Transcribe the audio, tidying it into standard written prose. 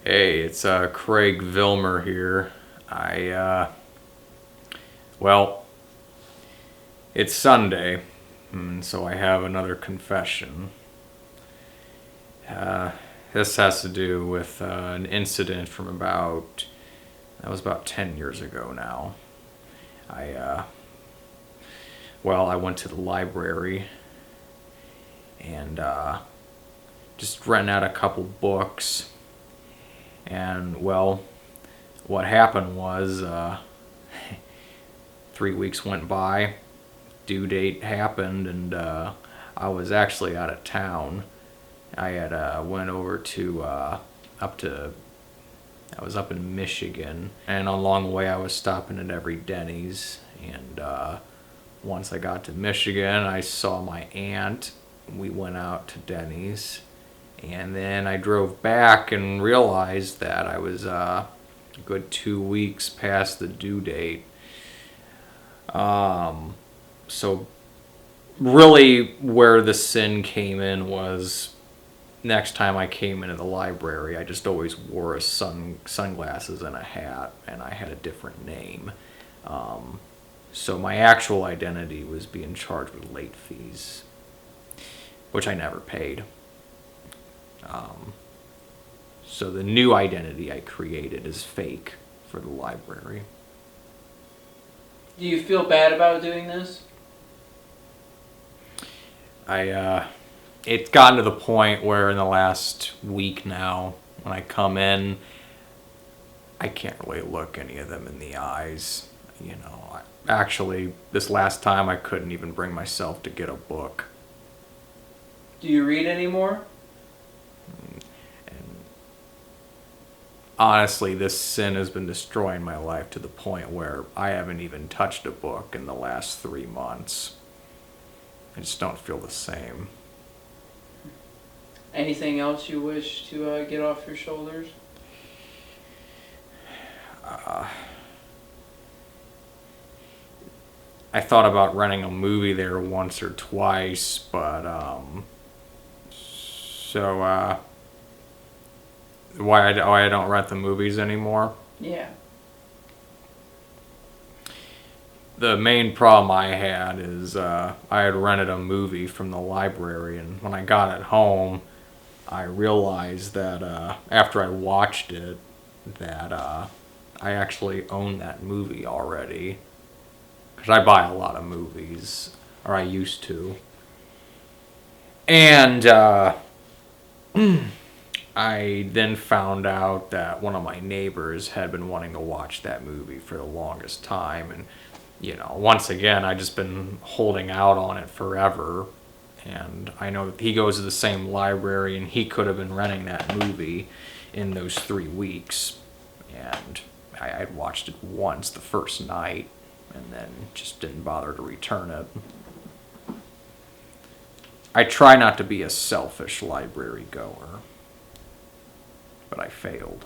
Hey, it's Craig Vilmer here. Well, it's Sunday, and so I have another confession. Uh, this has to do with an incident from that was about 10 years ago now. I, uh, I went to the library and just rented out a couple books, and what happened was 3 weeks went by, due date happened, and I was actually out of town. I had went over to up to I was up in Michigan, and along the way I was stopping at every Denny's. And once I got to Michigan, I saw my aunt. We went out to Denny's, and then I drove back and realized that I was a good 2 weeks past the due date. So really, where the sin came in was next time I came into the library, I just always wore sunglasses and a hat, and I had a different name. So my actual identity was being charged with late fees, which I never paid. So the new identity I created is fake for the library. Do you feel bad about doing this? It's gotten to the point where in the last week now, when I come in, I can't really look any of them in the eyes. Actually, this last time I couldn't even bring myself to get a book. Do you read anymore? And honestly, this sin has been destroying my life to the point where I haven't even touched a book in the last 3 months. I just don't feel the same. Anything else you wish to get off your shoulders? I thought about renting a movie there once or twice, but why I don't rent the movies anymore? Yeah. The main problem I had is I had rented a movie from the library, and when I got it home, I realized that after I watched it, that I actually own that movie already. Because I buy a lot of movies, or I used to. And I then found out that one of my neighbors had been wanting to watch that movie for the longest time. And, once again, I just been holding out on it forever. And I know that he goes to the same library, and he could have been renting that movie in those 3 weeks. And I had watched it once the first night, and then just didn't bother to return it. I try not to be a selfish library goer, but I failed.